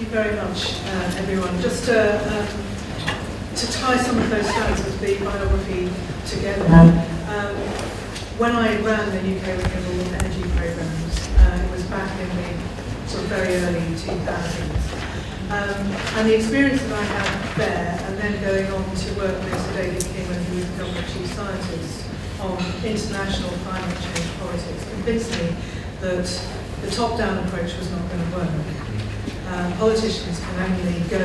you very much, everyone. Just to tie some of those strands of the biography together, when I ran the UK Renewable Energy Programmes, it was back in the sort of very early 2000s. And the experience that I had there, and then going on to work with Sir David King when he was the government chief scientist on international climate change politics, convinced me that the top-down approach was not going to work. Politicians can only go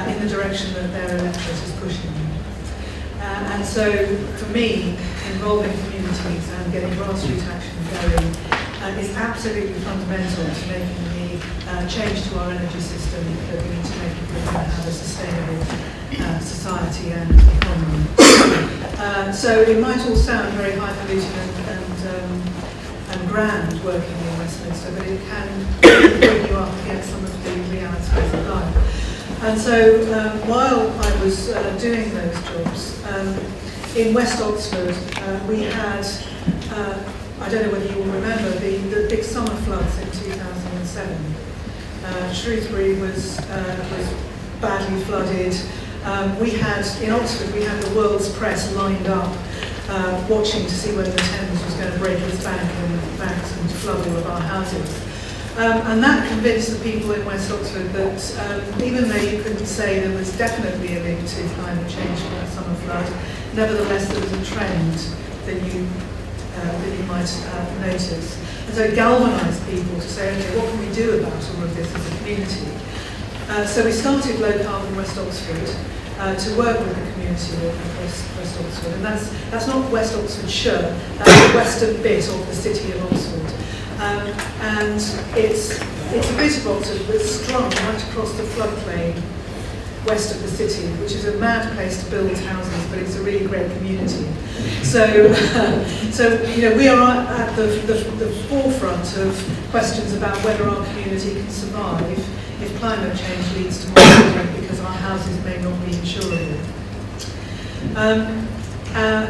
in the direction that their electorate is pushing them. And so, for me, involving communities and getting grassroots action going is absolutely fundamental to making the change to our energy system that we need to make if we're going to have a sustainable society and economy. So it might all sound very highfalutin and grand working in Westminster, but it can bring you up against some of the realities of life. And so while I was doing those jobs, in West Oxford we had, I don't know whether you all remember, the big summer floods in 2007. Shrewsbury was badly flooded. We had, in Oxford, we had the world's press lined up watching to see whether the Thames was going to break its banks and flood all of our houses. And that convinced the people in West Oxford that even though you couldn't say there was definitely a link to climate change for that summer flood, nevertheless there was a trend that you might notice. And so it galvanised people to say, okay, what can we do about all of this as a community? So we started Low Carbon West Oxford to work with the community of West Oxford. And that's not West Oxfordshire, that's the western bit of the city of Oxford. And it's a bit of Oxford that's strung right across the floodplain west of the city, which is a mad place to build houses, but it's a really great community. So you know, we are at the forefront of questions about whether our community can survive if climate change leads to more flooding because our houses may not be insurable.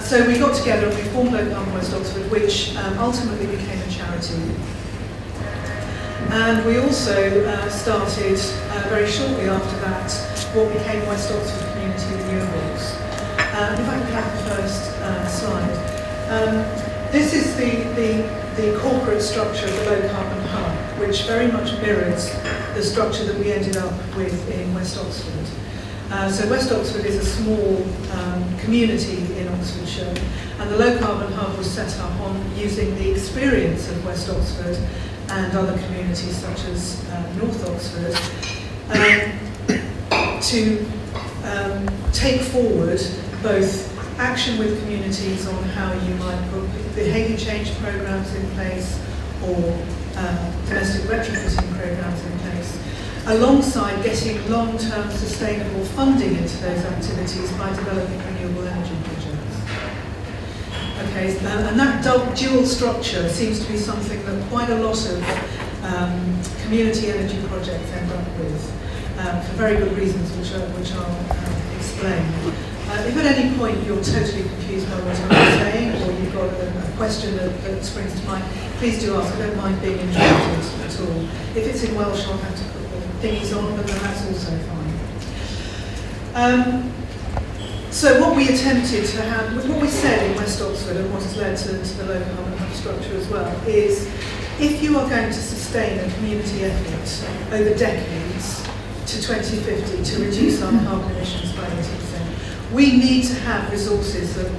So we got together and we formed Low Carbon West Oxford, which ultimately became a charity. And we also started, very shortly after that, what became West Oxford Community Renewables. If I could have the first slide. This is the corporate structure of the Low Carbon Hub, which very much mirrors the structure that we ended up with in West Oxford. So West Oxford is a small community in Oxfordshire, and the Low Carbon Hub was set up on using the experience of West Oxford and other communities such as North Oxford to take forward both action with communities on how you might put behaviour change programmes in place or domestic retrofitting programmes in place, alongside getting long-term sustainable funding into those activities by developing renewable energy projects. Okay, and that dual structure seems to be something that quite a lot of community energy projects end up with, for very good reasons, which I'll explain. If at any point you're totally confused by what I'm saying, or you've got a question that springs to mind, please do ask. I don't mind being interrupted at all. If it's in Welsh, I'll have to put the thingies on, but then that's also fine. So what we attempted to have, what we said in West Oxford, and what has led to the Low Carbon Hub structure as well, is if you are going to sustain a community effort over decades to 2050 to reduce our carbon emissions by 80%, we need to have resources that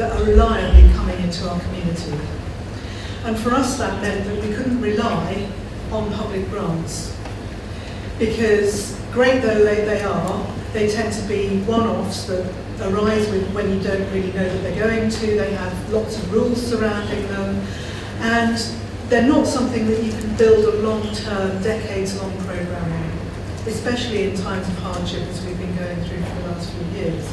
are reliably coming into our community. And for us that meant that we couldn't rely on public grants, because great though they are, they tend to be one-offs that arise when you don't really know that they're going to. They have lots of rules surrounding them, and they're not something that you can build a long-term, decades-long program on, especially in times of hardship as we've been going through for the last few years.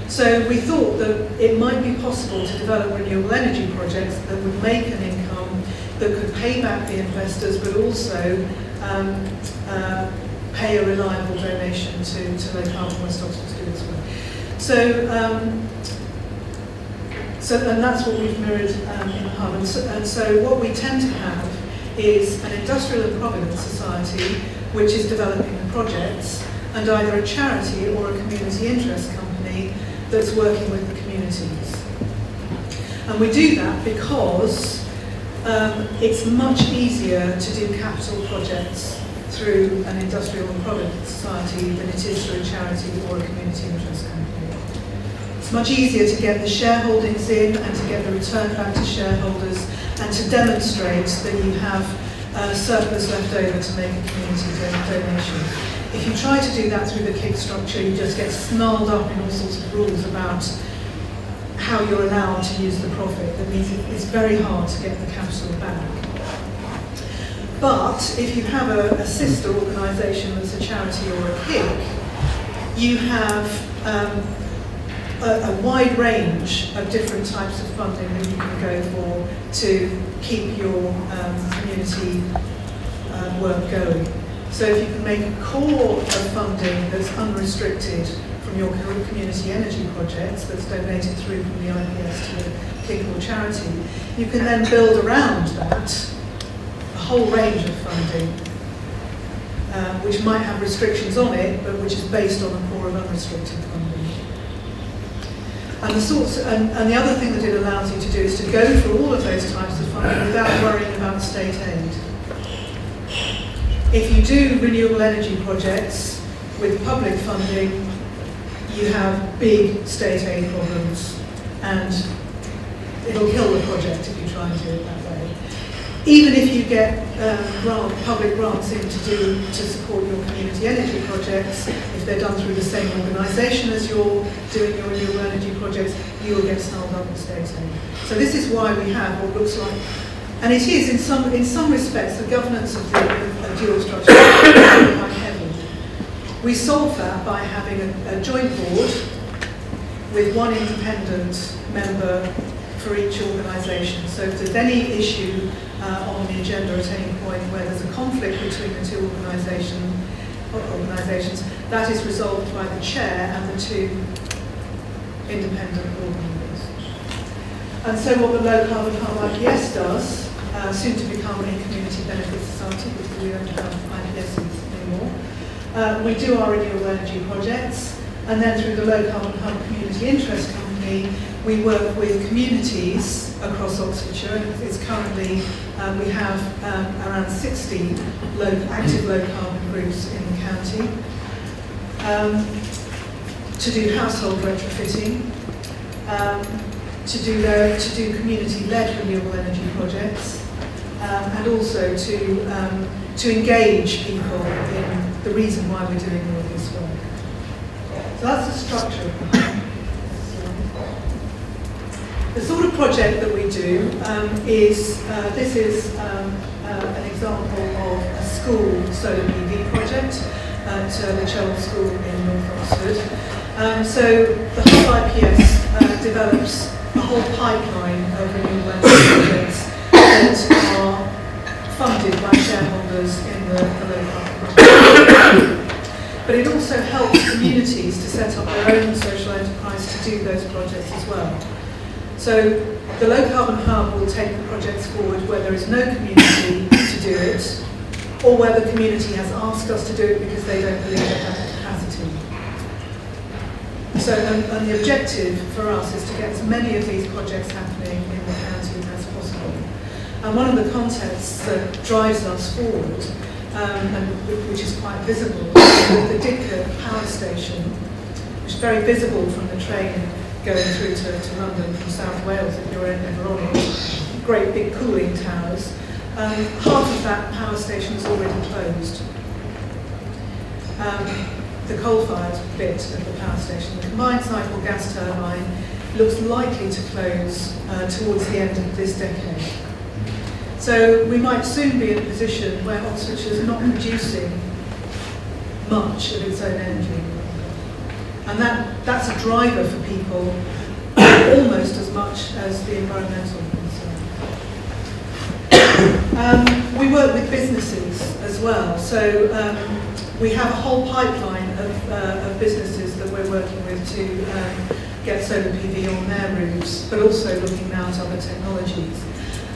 So we thought that it might be possible to develop renewable energy projects that would make an income, that could pay back the investors, but also pay a reliable donation to Low Carbon West Oxford to do its work. And that's what we've mirrored in the hub. And so what we tend to have is an industrial and providence society which is developing the projects, and either a charity or a community interest company that's working with the communities. And we do that because it's much easier to do capital projects through an industrial and product society than it is through a charity or a community interest company. It's much easier to get the shareholdings in and to get the return back to shareholders and to demonstrate that you have surplus left over to make a community donation. If you try to do that through the kick structure, you just get snarled up in all sorts of rules about how you're allowed to use the profit. That means it's very hard to get the capital back. But if you have a sister organisation that's a charity or a kick, you have a wide range of different types of funding that you can go for to keep your community work going. So if you can make a core of funding that's unrestricted from your community energy projects, that's donated through from the IPS to a kick or charity, you can then build around that a whole range of funding, which might have restrictions on it, but which is based on a core of unrestricted funding. And the other thing that it allows you to do is to go through all of those types of funding without worrying about state aid. If you do renewable energy projects with public funding, you have big state aid problems, and it'll kill the project if you try and do it that way. Even if you get public grants in to support your community energy projects, if they're done through the same organisation as you're doing your renewable energy projects, you will get snarled up with state aid. So this is why we have what looks like, and it is in some respects the governance of the dual structure is quite heavy. We solve that by having a joint board with one independent member for each organisation. So if there's any issue on the agenda at any point where there's a conflict between the two organisations, that is resolved by the chair and the two independent board members. And so what the Low Carbon Hub IPS does, soon to become a community benefit society because we don't have IPSs anymore, we do our renewable energy projects, and then through the Low Carbon Hub Community Interest Company, we work with communities across Oxfordshire. It's currently, we have around 60 active low carbon groups in the county to do household retrofitting, to do community-led renewable energy projects, and also to engage people in the reason why we're doing all of this work. So that's the structure of the hub. The sort of project that we do is, this is an example of a school solar PV project at the Chell School in North Oxford. So the Hub IPS develops a whole pipeline of renewable energy projects that are funded by shareholders in the low carbon project. But it also helps communities to set up their own social enterprise to do those projects as well. So the Low Carbon Hub will take the projects forward where there is no community to do it, or where the community has asked us to do it because they don't believe they have the capacity. So, and the objective for us is to get as many of these projects happening in the county as possible. And one of the contexts that drives us forward, and which is quite visible, is the Didcot power station, which is very visible from the train going through to London from South Wales if you're ever on it. Great big cooling towers. Half of that power station is already closed. The coal-fired bit of the power station, the combined cycle gas turbine, looks likely to close towards the end of this decade. So we might soon be in a position where Oxfordshire is not producing much of its own energy. And that's a driver for people almost as much as the environmental concern. We work with businesses as well. So we have a whole pipeline of businesses that we're working with to get solar PV on their roofs, but also looking now at other technologies.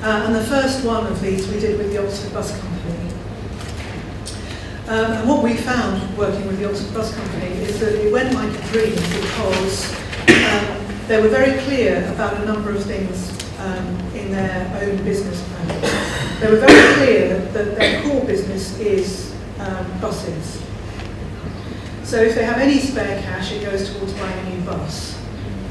And the first one of these we did with the Oxford Bus Company. And what we found working with the Oxford Bus Company is that it went like a dream because they were very clear about a number of things in their own business plan. They were very clear that their core business is buses. So if they have any spare cash, it goes towards buying a new bus.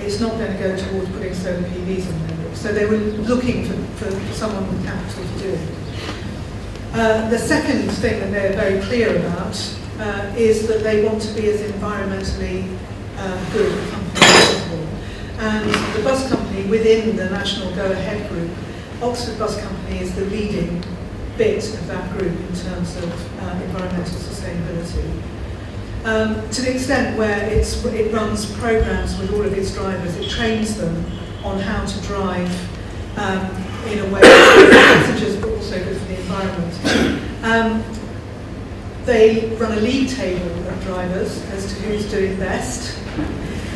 It's not going to go towards putting solar PVs on their roof. So they were looking for someone with capital to do it. The second thing that they're very clear about is that they want to be as environmentally good a company as possible. And the bus company within the National Go-Ahead group, Oxford Bus Company is the leading bit of that group in terms of environmental sustainability. To the extent where it runs programs with all of its drivers, it trains them on how to drive in a way that's good for passengers but also good for the environment. They run a league table of drivers as to who's doing best.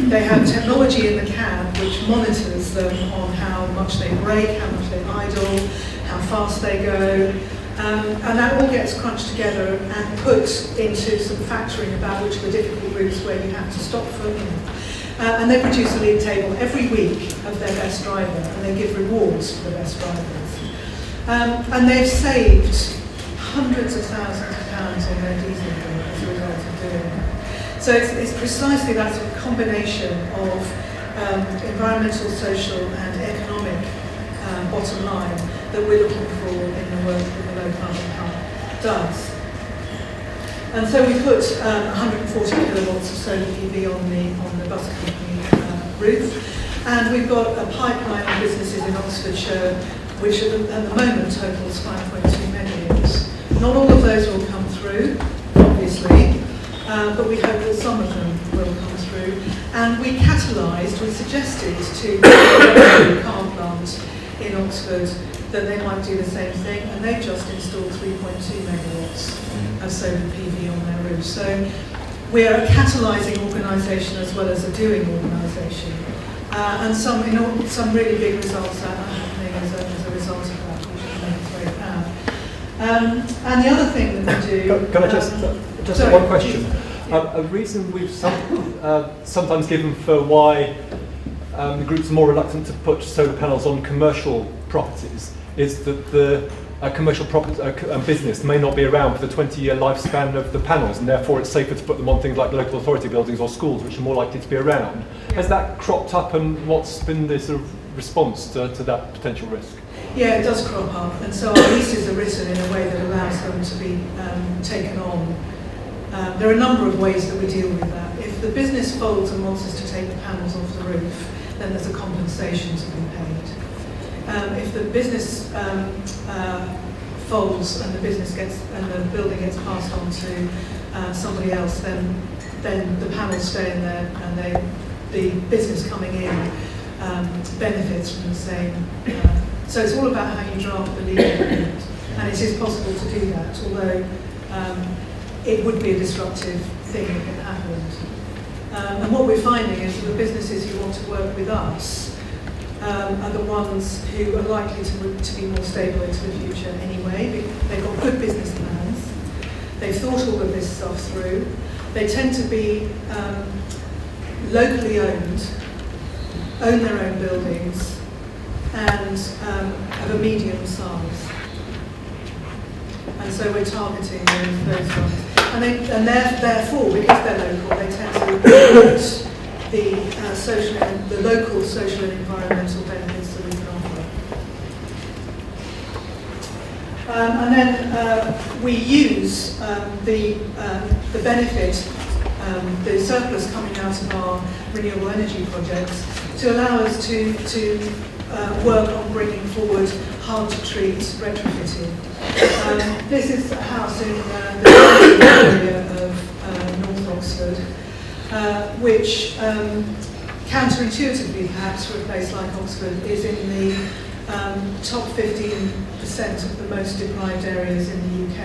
They have technology in the cab which monitors them on how much they brake, how much they idle, how fast they go. And that all gets crunched together and put into some factoring about which are the difficult routes where you have to stop for. And they produce a league table every week of their best driver, and they give rewards for the best drivers. And they've saved hundreds of thousands of pounds on their diesel bill as a result of doing it. So it's precisely that sort of combination of environmental, social and economic bottom line that we're looking for in the work that the low carbon car does. And so we put 140 kilowatts of solar PV on the bus company roof, and we've got a pipeline of businesses in Oxfordshire which at the moment totals 5.2 megawatts. Not all of those will come through, obviously, but we hope that some of them will come through. And we suggested to the car plant in Oxford that they might do the same thing, and they've just installed 3.2 megawatts of solar PV on their roof. So we're a catalysing organisation as well as a doing organisation, and some really big results are happening as a result of that, which makes us very proud. And the other thing that we do... Can I just one question? A reason we've sometimes given for why the groups are more reluctant to put solar panels on commercial properties is that the commercial business may not be around for the 20-year lifespan of the panels, and therefore it's safer to put them on things like local authority buildings or schools, which are more likely to be around. Yeah. Has that cropped up, and what's been the sort of response to that potential risk? Yeah, it does crop up, and so our leases are written in a way that allows them to be taken on. There are a number of ways that we deal with that. If the business folds and wants us to take the panels off the roof, then there's a compensation to be paid. If the business folds and the building gets passed on to somebody else, then the panels stay in there, and the business coming in benefits from the same. So it's all about how you draft the legal agreement, and it is possible to do that, although it would be a disruptive thing if it happened. And what we're finding is that the businesses who want to work with us are the ones who are likely to be more stable into the future anyway. They've got good business plans, they've thought all of this stuff through, they tend to be locally owned, own their own buildings, and of a medium size. And so we're targeting those ones. And therefore, because they're local, they tend to promote the local social and environmental benefits that we can offer. And then we use the benefit, the surplus coming out of our renewable energy projects to allow us to work on bringing forward hard-to-treat retrofitting. This is a house in the area of North Oxford, which counterintuitively perhaps for a place like Oxford is in the top 15% of the most deprived areas in the UK.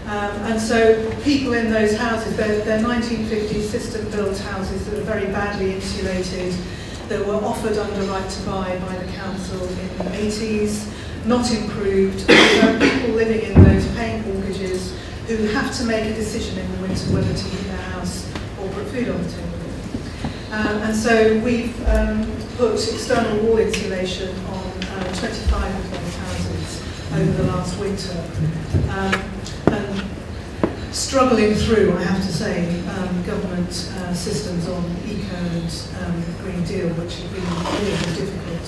And so people in those houses, they're 1950s system-built houses that are very badly insulated, that were offered under right to buy by the council in the 80s, not improved. There are people living in those paying mortgages who have to make a decision in the winter whether to heat their house or put food on the table. And so we've put external wall insulation on 25 of those houses over the last winter. And struggling through, I have to say, government systems on eco and Green Deal, which have been really difficult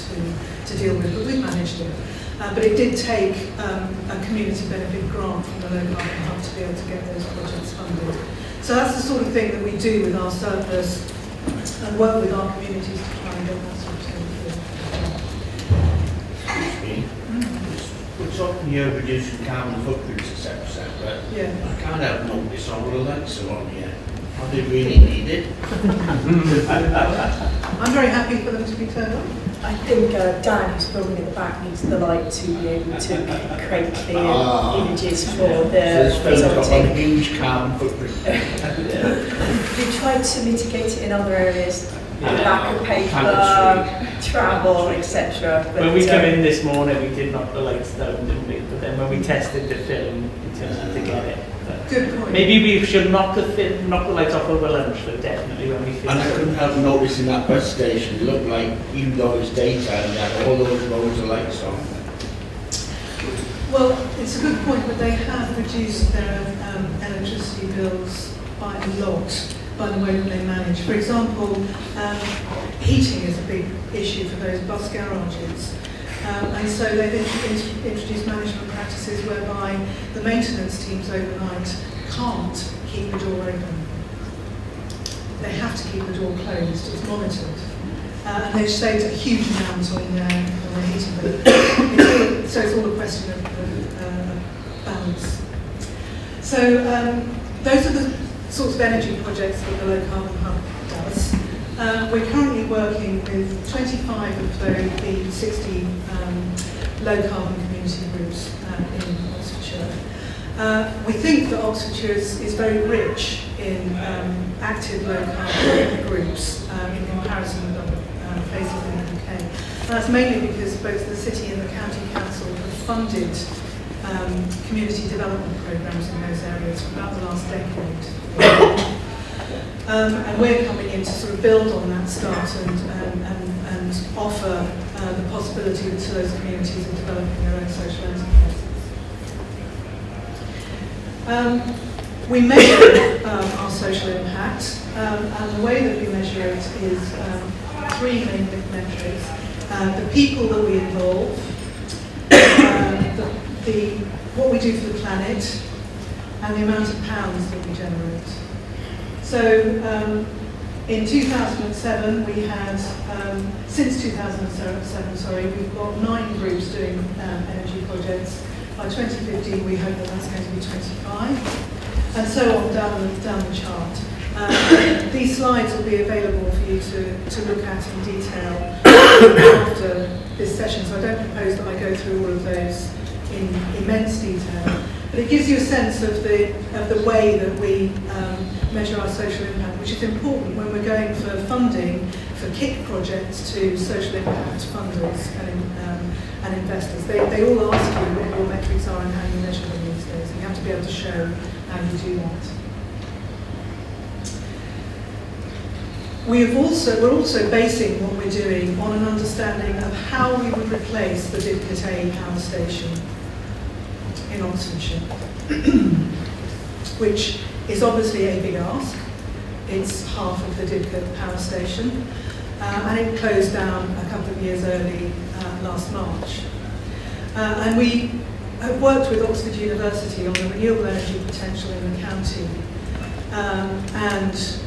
to deal with, but we've managed it. But it did take a community benefit grant from the local government hub to be able to get those projects funded. So that's the sort of thing that we do with our surplus and work with our communities to try and get that sort of thing through. Excuse me. We're talking here reducing carbon footprints, etc. But Yeah. I can't help notice all the lights are on here. Are they really needed? I'm very happy for them to be turned on. I think Dan, who's filming in the back, needs the light to be able to create clear images for So the this film's got one resulting. huge carbon footprint. We tried to mitigate it in other areas, Yeah. back of paper, Pantry. travel, etc. When we came in this morning, we did knock the lights down, didn't we? But then when we tested the film, in terms of to get it. Good point. Maybe we should knock the lights off over lunch, but definitely when we finish. And I couldn't help noticing that bus station, it looked like, even though it was daytime, they had all those rows of lights on. Well, it's a good point, but they have reduced their electricity bills by a lot by the way that they manage. For example, heating is a big issue for those bus garages. And so they've introduced management practices whereby the maintenance teams overnight can't keep the door open. They have to keep the door closed, it's monitored. And they've saved a huge amount on their heating bill. So it's all a question of balance. So those are the sorts of energy projects that the Low Carbon Hub does. We're currently working with 25 of the 60 low carbon community groups in Oxfordshire. We think that Oxfordshire is very rich in active low carbon groups in comparison with other places in the UK. And that's mainly because both the city and the county council have funded community development programmes in those areas for about the last decade. And we're coming in to sort of build on that start and offer the possibility to those communities of developing their own social enterprises. We measure our social impact, and the way that we measure it is three main metrics. The people that we involve, what we do for the planet, and the amount of pounds that we generate. So in 2007, we had, since 2007, sorry, we've got 9 groups doing energy projects. By 2015, we hope that that's going to be 25, and so on down the chart. These slides will be available for you to look at in detail after this session, so I don't propose that I go through all of those in immense detail. But it gives you a sense of the way that we measure our social impact, which is important when we're going for funding for kick projects to social impact funders and investors. They all ask you what your metrics are and how you measure them these days. You have to be able to show how you do that. We're also basing what we're doing on an understanding of how we would replace the Didcot A power station in Oxfordshire, which is obviously a big ask. It's half of the Didcot power station, and it closed down a couple of years early last March. And we have worked with Oxford University on the renewable energy potential in the county, and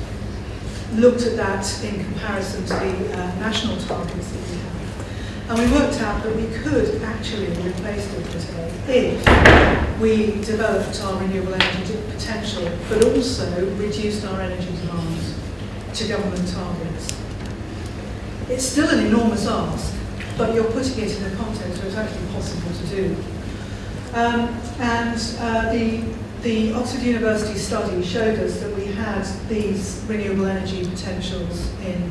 looked at that in comparison to the national targets that we have. And we worked out that we could actually replace Didcot A if we developed our renewable energy potential, but also reduced our energy demand to government targets. It's still an enormous ask, but you're putting it in a context where it's actually possible to do. The Oxford University study showed us that we had these renewable energy potentials in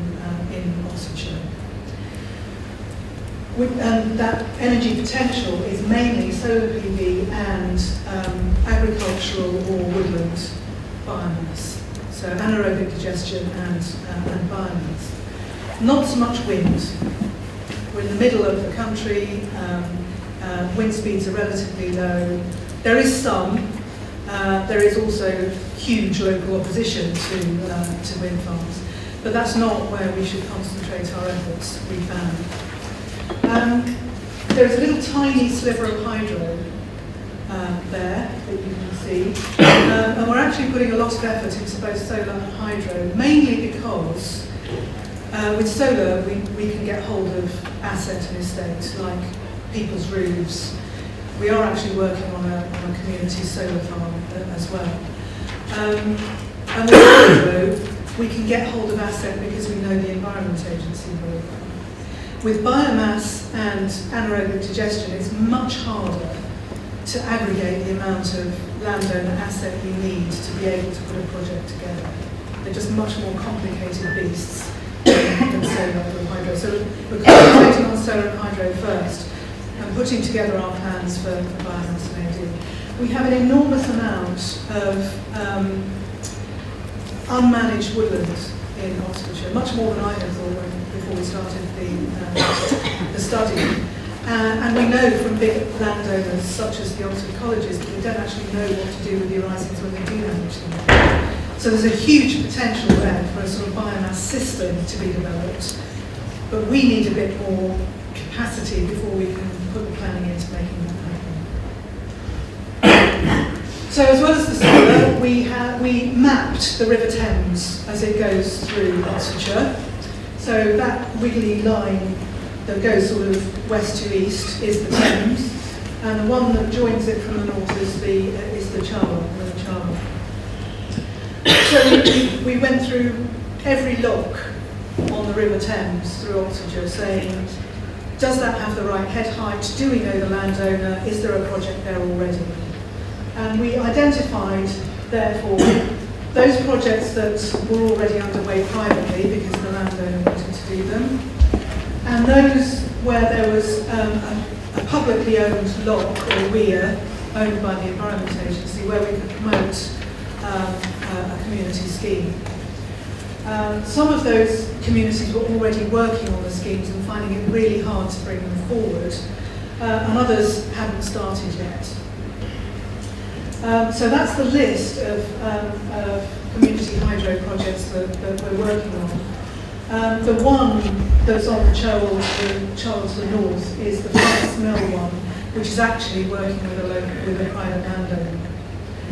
Oxfordshire. that energy potential is mainly solar PV and agricultural or woodland biomass. So anaerobic digestion and biomass. Not so much wind. We're in the middle of the country, wind speeds are relatively low. There is some, there is also huge local opposition to wind farms, but that's not where we should concentrate our efforts, we found. There's a little tiny sliver of hydro there that you can see, and we're actually putting a lot of effort into both solar and hydro, mainly because with solar we can get hold of asset and estate, like people's roofs. We are actually working on a community solar farm as well. And with hydro, we can get hold of asset because we know the Environment Agency very well. With biomass and anaerobic digestion, it's much harder to aggregate the amount of landowner asset you need to be able to put a project together. They're just much more complicated beasts than solar and hydro. So we're concentrating on solar and hydro first and putting together our plans for biomass and AD. We have an enormous amount of unmanaged woodland in Oxfordshire, much more than I had thought before we started the study. And we know from big landowners such as the Oxford colleges that they don't actually know what to do with the horizons when they do manage them. So there's a huge potential there for a sort of biomass system to be developed, but we need a bit more capacity before we can put the planning into making that happen. So as well as the solar, we mapped the River Thames as it goes through Oxfordshire. So that wiggly line that goes sort of west to east is the Thames, and the one that joins it from the north is the Charwell, River Charwell. So we went through every lock on the River Thames through Oxfordshire, saying, does that have the right head height? Do we know the landowner? Is there a project there already? And we identified, therefore, those projects that were already underway privately because the landowner wanted to do them, and those where there was a publicly owned lock or weir owned by the Environment Agency where we could promote a community scheme. Some of those communities were already working on the schemes and finding it really hard to bring them forward, and others hadn't started yet. So that's the list of community hydro projects that we're working on. The one that's on the Charles the North is the Flex Mill one, which is actually working with a private landowner.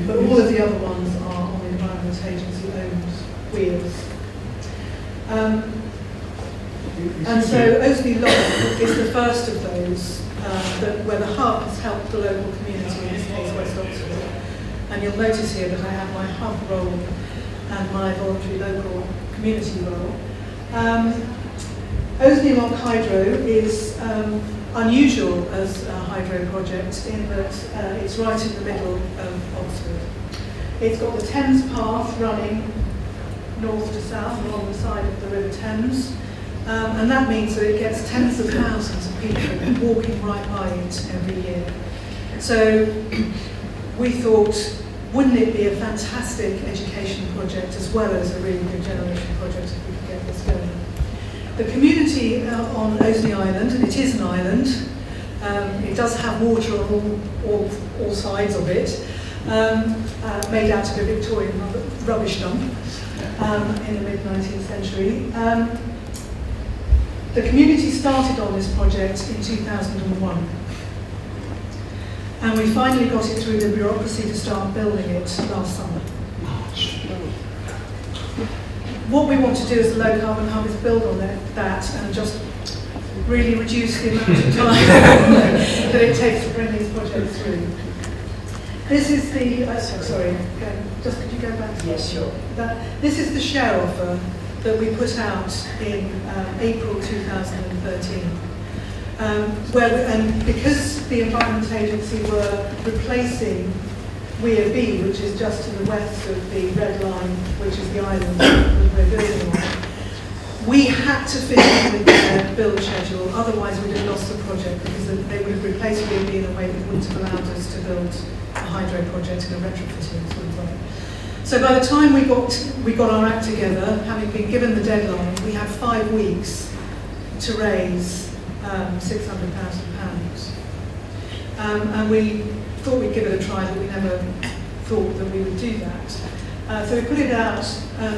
But all of the other ones are on the Environment Agency owned weirs. And so Oasley Lock is the first of those where the hub has helped the local community, in this case West Oxford. And you'll notice here that I have my hub role and my voluntary local community role. Oasley Lock Hydro is unusual as a hydro project in that it's right in the middle of Oxford. It's got the Thames path running north to south along the side of the River Thames, and that means that it gets tens of thousands of people walking right by it every year. So we thought, wouldn't it be a fantastic education project as well as a really good generation project if we could get this going? The community on Oasley Island, and it is an island, it does have water on all sides of it, made out of a Victorian rubbish dump in the mid-19th century. The community started on this project in 2001. And we finally got it through the bureaucracy to start building it last summer. What we want to do as the low carbon hub is build on that and just really reduce the amount of time that it takes to bring these projects through. This is the, just could you go back? Yes, sure. This is the share offer that we put out in April 2013. And because the Environment Agency were replacing Weir B, which is just to the west of the red line, which is the island that we're building on, We had to fit in with their build schedule, otherwise we'd have lost the project because they would have replaced B&B in a way that wouldn't have allowed us to build a hydro project in a retrofitting sort of way. So by the time we got our act together, having been given the deadline, we had 5 weeks to raise £600,000. And we thought we'd give it a try, but we never thought that we would do that. So we put it out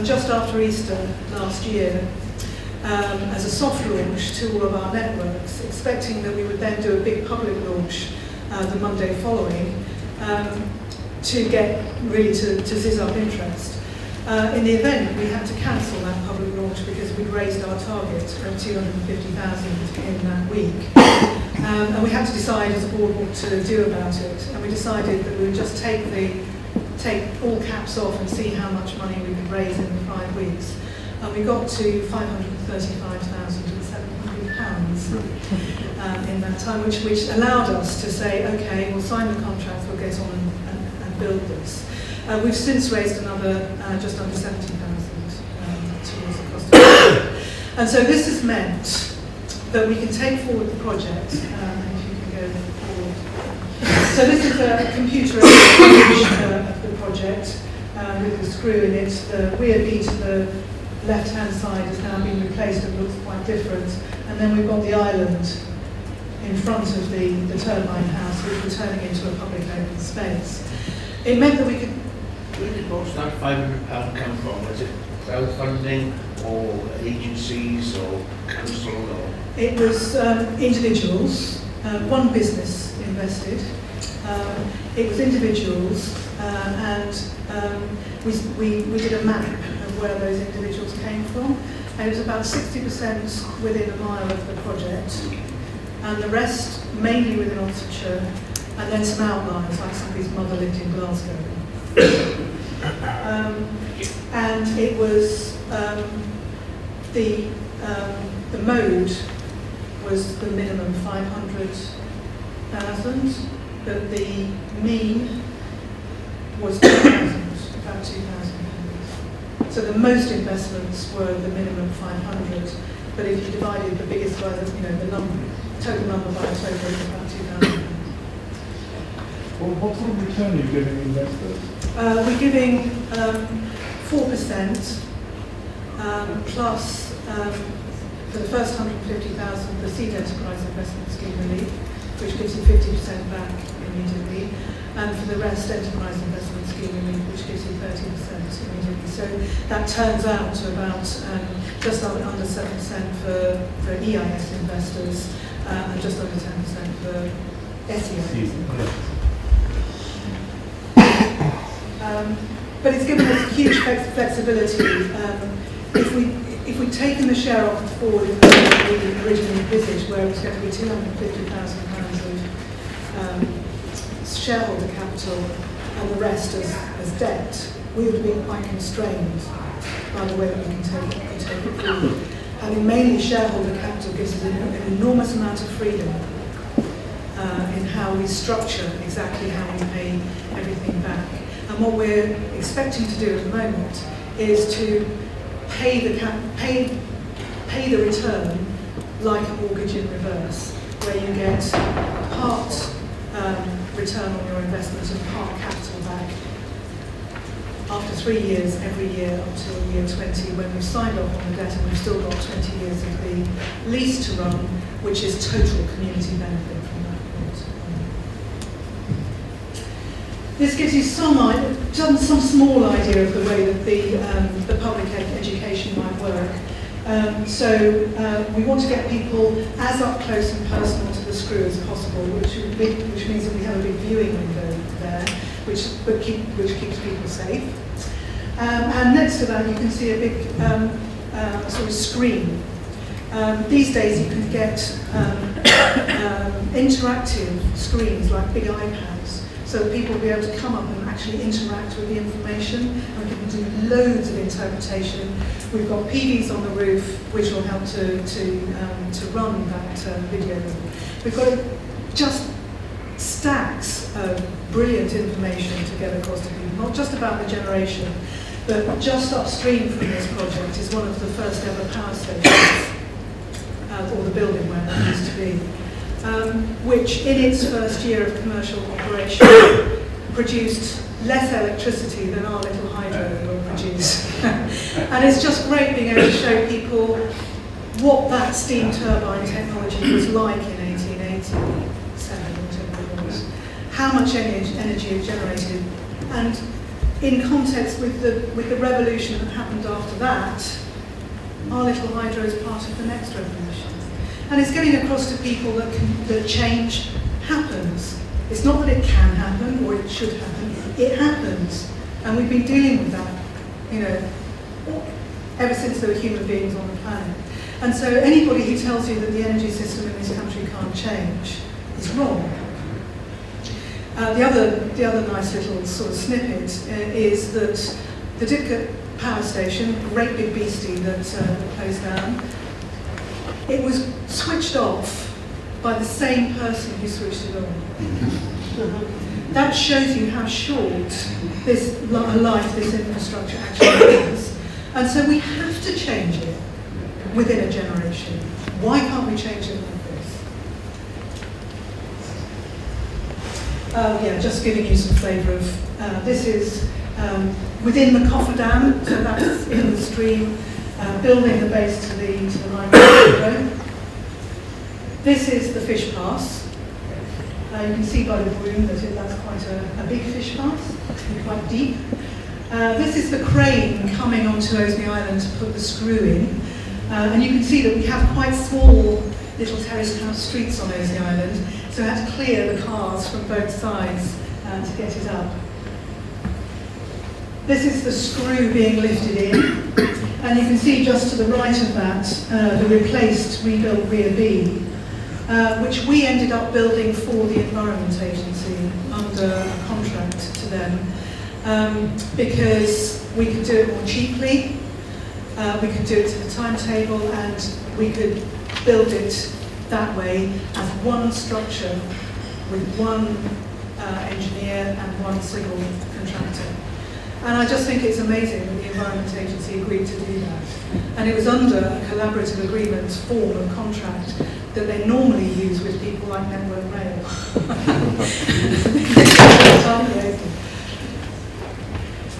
just after Easter last year as a soft launch to all of our networks, expecting that we would then do a big public launch the Monday following to get really to zizz up interest. In the event, we had to cancel that public launch because we'd raised our target of 250,000 in that week. And we had to decide as a board what to do about it. And we decided that we would just take all caps off and see how much money we could raise in the 5 weeks. And we got to £535,700 in that time, which allowed us to say, okay, we'll sign the contract, we'll get on and build this. We've since raised another just under 70,000 towards the cost of it. And so this has meant that we can take forward the project, and if you can go forward. So this is a computer-aided image of the project with the screw in it. The rear beat of the left-hand side has now been replaced and looks quite different. And then we've got the island in front of the turbine house, which we're turning into a public open space. It meant that we could... Where did most of that £500 come from? Was it crowdfunding or agencies or council or? It was individuals. One business invested. It was individuals, and we did a map of where those individuals came from, and it was about 60% within a mile of the project, and the rest mainly within Oxfordshire, and then some outliers, like somebody's mother lived in Glasgow. And it was the mode was the minimum 500,000, but the mean was 2,000, about 2,000. So the most investments were the minimum 500, but if you divided the biggest by the total number by the total, it was about 2,000. Well, what sort of return are you giving investors? We're giving 4% plus for the first 150,000 the seed enterprise investment scheme relief, which gives you 50% back immediately, and for the rest enterprise investment scheme relief, which gives you 30% immediately. So that turns out to about just under 7% for EIS investors and just under 10% for SEO. But it's given us huge flexibility. If we'd taken the share option forward in the way we originally envisaged, where it was going to be £250,000 of shareholder capital and the rest as debt, we would have been quite constrained by the way that we can take it forward. Having mainly shareholder capital gives us an enormous amount of freedom in how we structure exactly how we pay everything back. And what we're expecting to do at the moment is to pay the return like a mortgage in reverse, where you get part return on your investment and part capital back after 3 years, every year up till year 20, when we've signed off on the debt and we've still got 20 years of the lease to run, which is total community benefit from that point. This gives you some small idea of the way that the public education might work. So we want to get people as up close and personal to the screw as possible, which means that we have a big viewing window there, which keeps people safe. And next to that, you can see a big sort of screen. These days, you can get interactive screens like big iPads, so that people will be able to come up and actually interact with the information, and we can do loads of interpretation. We've got PDs on the roof, which will help to run that video. We've got just stacks of brilliant information to get across to people, not just about the generation, But just upstream from this project is one of the first ever power stations, or the building where that used to be, which in its first year of commercial operation produced less electricity than our little hydro will produce. And it's just great being able to show people what that steam turbine technology was like in 1887, whatever it was, how much energy it generated, and in context with the revolution that happened after that, our little hydro is part of the next revolution. And it's getting across to people that change happens. It's not that it can happen or it should happen, it happens. And we've been dealing with that, ever since there were human beings on the planet. And so anybody who tells you that the energy system in this country can't change is wrong. The other nice little sort of snippet is that the Didcot power station, great big beastie that closed down, it was switched off by the same person who switched it on. That shows you how short this life, this infrastructure actually is. And so we have to change it within a generation. Why can't we change it like this? Just giving you some flavour of, this is within the Cofferdam, so that's in the stream, building the base to the hydro. This is the fish pass. You can see by the broom that that's quite a big fish pass, quite deep. This is the crane coming onto Oseley Island to put the screw in. And you can see that we have quite small little terraced house streets on Oseley Island, so I had to clear the cars from both sides to get it up. This is the screw being lifted in, and you can see just to the right of that the replaced, rebuilt rear beam, which we ended up building for the Environment Agency under a contract to them, because we could do it more cheaply, we could do it to the timetable, and we could build it that way as one structure with one engineer and one civil contractor. And I just think it's amazing that the Environment Agency agreed to do that. And it was under a collaborative agreement form of contract that they normally use with people like Network Rail.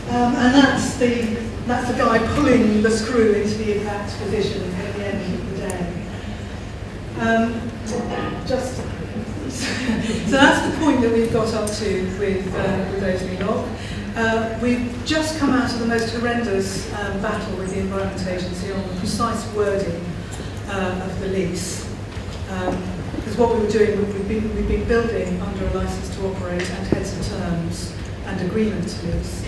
And that's the guy pulling the screw into the exact position at the end of the day. So that's the point that we've got up to with Oseley Lock. We've just come out of the most horrendous battle with the Environment Agency on the precise wording of the lease. Because what we were doing, we've been building under a license to operate and heads of terms and agreement to lease,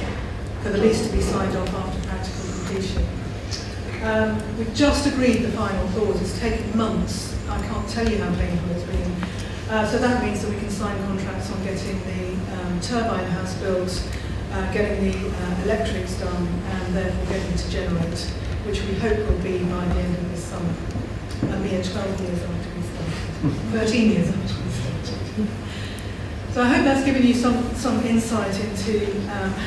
for the lease to be signed off after practical completion. We've just agreed the final clause. It's taken months. I can't tell you how painful it's been. So that means that we can sign contracts on getting the turbine house built, getting the electrics done, and therefore getting to generate, which we hope will be by the end of this summer. A mere 12 years after we started, 13 years after we started. So I hope that's given you some insight into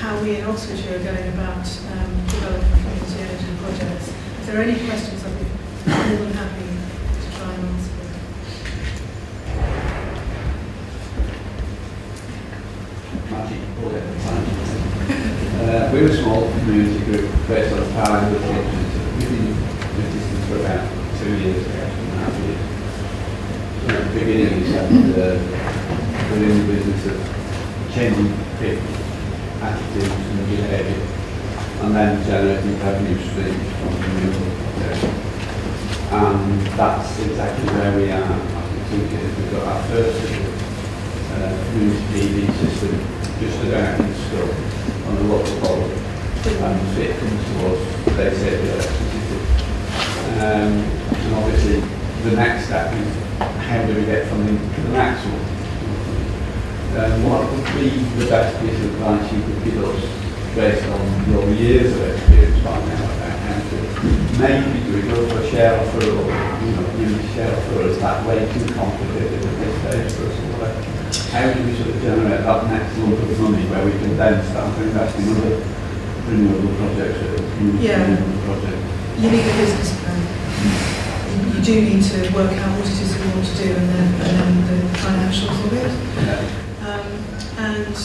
how we in Oxfordshire are going about developing community energy projects. If there are any questions, I'd be more than happy to try and answer them. We're a small community group based on power and locations. We've been in existence for about 2 years, 2.5 years. So at the beginning, we started we're in the business of changing people's attitudes and behaviour, and then generating revenue streams from renewable projects. And that's exactly where we are. I think we've got our first community PV system just about installed on a local level, and it comes to us, they save the electricity. And obviously the next step is how do we get funding to the maximum? What would be the best piece of advice you could give us based on your years of experience by now about how to maybe do it over a share offer, or use a share offer? Is that way too complicated at this stage for us? How do we sort of generate that next lump of money where we can then start investing other renewable projects, renewable projects. You need a business plan. You do need to work out what it is you want to do and then the financials of it. And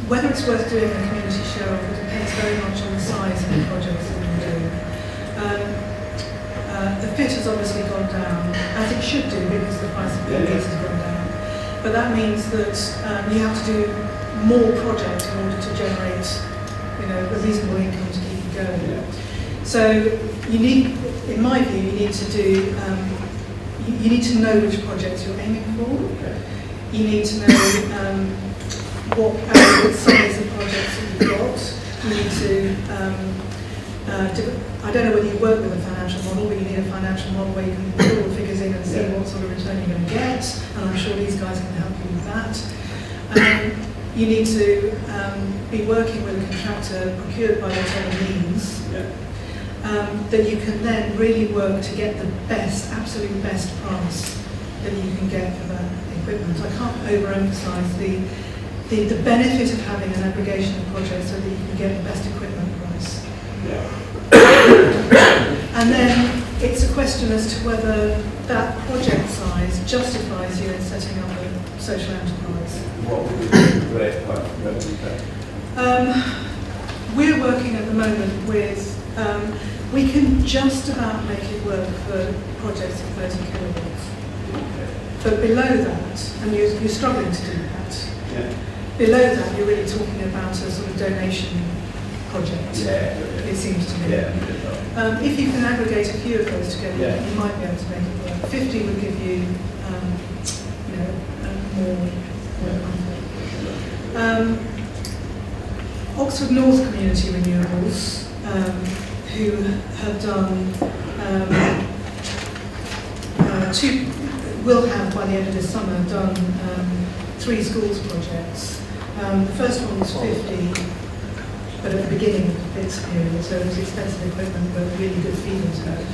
whether it's worth doing a community share of it depends very much on the size of the projects that you're doing. The fit has obviously gone down, as it should do because the price of EVs has gone down. But that means that you have to do more projects in order to generate, a reasonable income to keep you going. Yeah. So you need, in my view, you need to do, you need to know which projects you're aiming for. Okay. You need to know what aggregate size of projects that you've got. You need to, I don't know whether you work with a financial model, but you need a financial model where you can put all the figures in and see what sort of return you're going to get, and I'm sure these guys can help you with that. You need to be working with a contractor procured by whatever means, that you can then really work to get the best, absolute best price that you can get for that equipment. I can't overemphasize the benefit of having an aggregation of projects so that you can get the best equipment price. Yeah. And then it's a question as to whether that project size justifies you in setting up a social enterprise. What would be the rate of revenue pay? We're working at the moment with, we can just about make it work for projects of 30 kilowatts. But below that, and you're struggling to do that, below that you're really talking about a sort of donation project, it seems to me. If you can aggregate a few of those together, you might be able to make it work. 50 would give you, more comfort. Oxford North Community Renewables, who have done will have by the end of this summer done 3 schools projects. The first one was 50, but at the beginning of its period, so it was expensive equipment, but really good feeders out.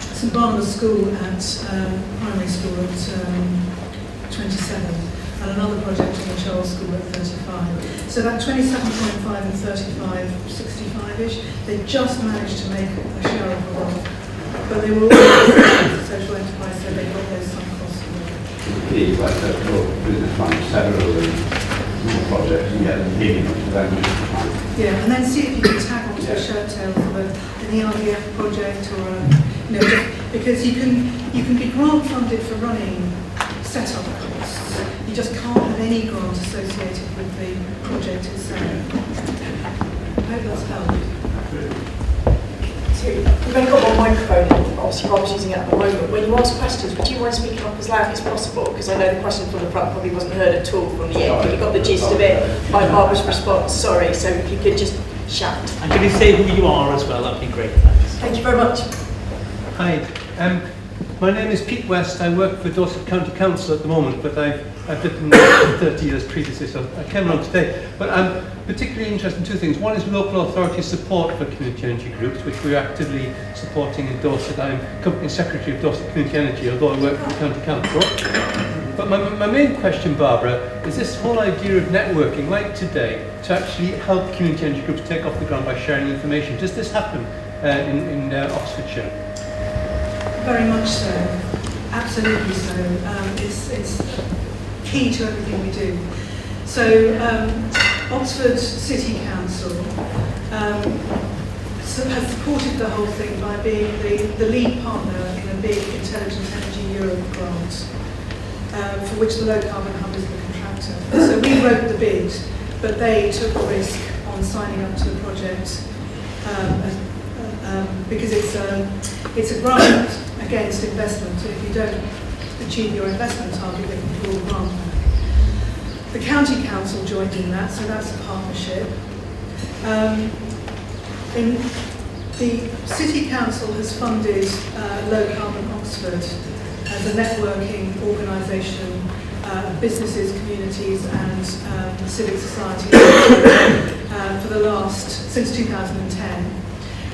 St Barnabas School at primary school at 27, and another project in the Charles School at 35. So that 27.5 and 35, 65-ish, they just managed to make a share of the world. But they were all a social enterprise, so they got those sunk costs. It's like that business plan, several projects, and get them giving up to them. Yeah, and then see if you can tag onto the shirt tails of an ERDF project or just because you can be grant funded for running setup costs. You just can't have any grant associated with the project itself. I hope that's helped. So we've only got one microphone, obviously Rob's using it at the moment. When you ask questions, would you mind speaking up as loud as possible? Because I know the question from the front probably wasn't heard at all from the end, but you got the gist of it by Barbara's response. Sorry, so if you could just shout. And can you say who you are as well? That'd be great, thanks. Thank you very much. Hi, my name is Pete West. I work for Dorset County Council at the moment, but I've been there for 30 years previously, so I came along today. But I'm particularly interested in 2 things. One is local authority support for community energy groups, which we're actively supporting in Dorset. I'm Company Secretary of Dorset Community Energy, although I work for the County Council. But my main question, Barbara, is this whole idea of networking, like today, to actually help community energy groups take off the ground by sharing information. Does this happen in Oxfordshire? Very much so, absolutely so. It's key to everything we do. So Oxford City Council has supported the whole thing by being the lead partner in a big Intelligent Energy Europe grant, for which the Low Carbon Hub is the contractor. So we wrote the bid, but they took the risk on signing up to the project because it's a grant against investment, and if you don't achieve your investment target, they can pull the grant back. The County Council joined in that, so that's a partnership. The City Council has funded Low Carbon Oxford as a networking organisation of businesses, communities and civic society since 2010.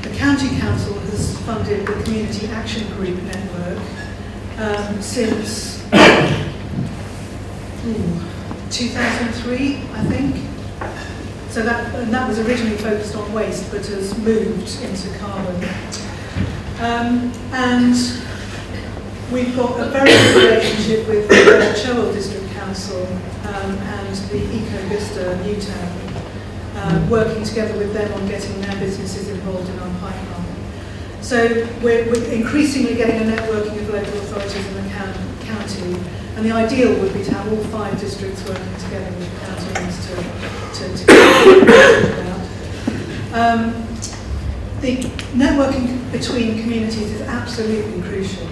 The County Council has funded the Community Action Group network since 2003, I think. So that was originally focused on waste, but has moved into carbon. And we've got a very good relationship with the Cherwell District Council and the Eco-Vista Newtown, working together with them on getting their businesses involved in our pipeline. So we're increasingly getting a networking of local authorities in the county, and the ideal would be to have all 5 districts working together with the counties to get about. The networking between communities is absolutely crucial.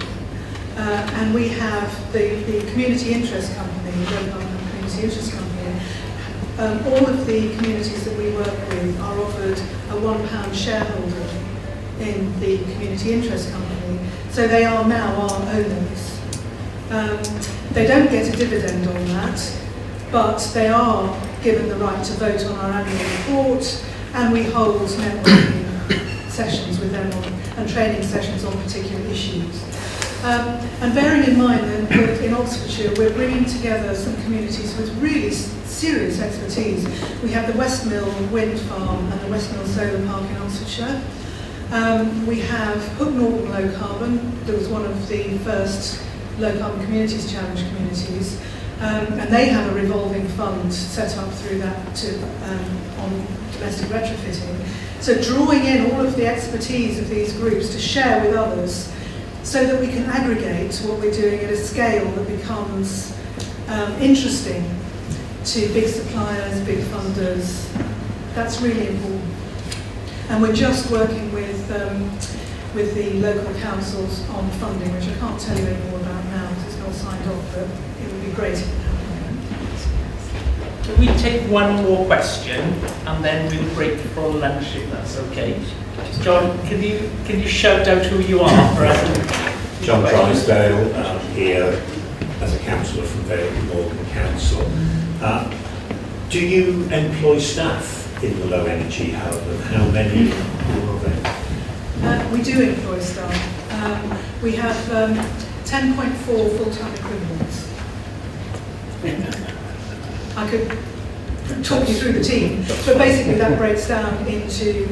And we have the Community Interest Company, the Community Interest Company. All of the communities that we work with are offered a £1 shareholder in the Community Interest Company, so they are now our owners. They don't get a dividend on that, but they are given the right to vote on our annual report, and we hold networking sessions with them and training sessions on particular issues. And bearing in mind that in Oxfordshire we're bringing together some communities with really serious expertise. We have the Westmill Wind Farm and the Westmill Solar Park in Oxfordshire. We have Hook Norton Low Carbon, that was one of the first Low Carbon Communities Challenge communities. And they have a revolving fund set up through that on domestic retrofitting. So drawing in all of the expertise of these groups to share with others so that we can aggregate what we're doing at a scale that becomes interesting to big suppliers, big funders. That's really important. And we're just working with the local councils on funding, which I can't tell you any more about now because it's not signed off, but it would be great if it happened. Can we take one more question and then we'll break for lunch if that's okay? John, can you shout out who you are for us? John Drysdale, here as a councillor from Morgan Council. Do you employ staff in the low energy hub, and how many are there? We do employ staff. We have 10.4 full-time equivalents. I could talk you through the team, but basically that breaks down into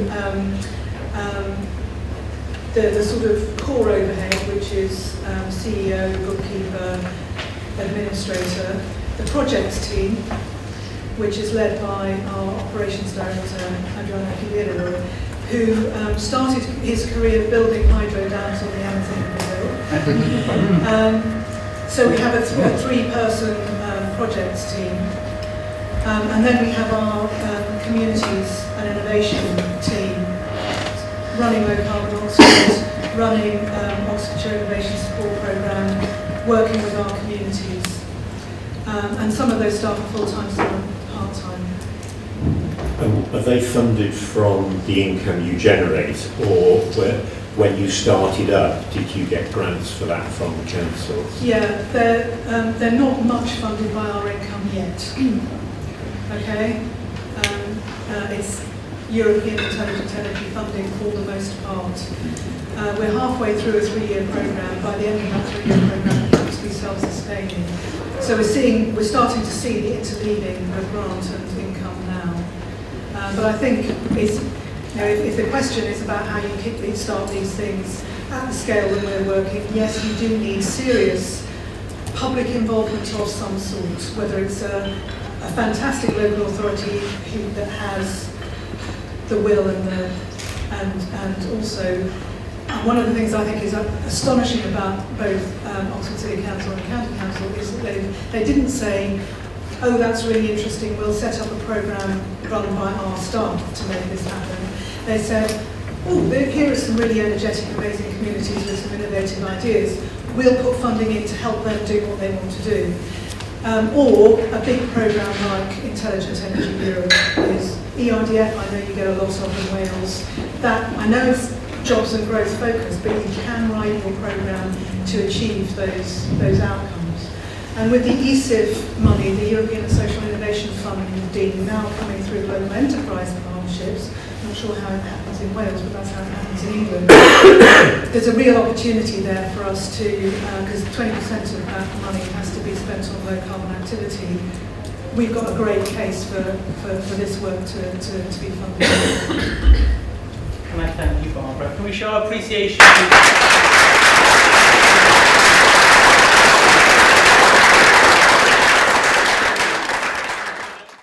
the sort of core overhead, which is CEO, bookkeeper, administrator, the projects team, which is led by our operations director, Adriana Quilero, who started his career building hydro dams on the Amazon in Brazil. So we have a three-person projects team. And then we have our communities and innovation team running Low Carbon Oxford, running Oxfordshire Innovation Support Programme, working with our communities. And some of those staff are full-time, some are part-time. Are they funded from the income you generate, or when you started up, did you get grants for that from the councils? Yeah, they're not much funded by our income yet. Okay, it's European Intelligent Energy funding for the most part. We're halfway through a 3-year programme. By the end of that 3-year programme, it has to be self-sustaining. So we're starting to see the interleaving of grant and income now. But I think if the question is about how you start these things at the scale that we're working, yes, you do need serious public involvement of some sort, whether it's a fantastic local authority that has the will and also one of the things I think is astonishing about both Oxford City Council and County Council is that they didn't say, oh, that's really interesting, we'll set up a programme run by our staff to make this happen. They said, oh, here are some really energetic, amazing communities with some innovative ideas. We'll put funding in to help them do what they want to do. Or a big programme like Intelligent Energy Europe is ERDF. I know you get a lot of in Wales. That I know it's jobs and growth focused, but you can write your programme to achieve those outcomes. And with the ESIF money, the European Social Innovation Funding, now coming through local enterprise partnerships, I'm not sure how it happens in Wales, but that's how it happens in England. There's a real opportunity there for us to, because 20% of that money has to be spent on low carbon activity, we've got a great case for this work to be funded. Can I thank you, Barbara? Can we show our appreciation?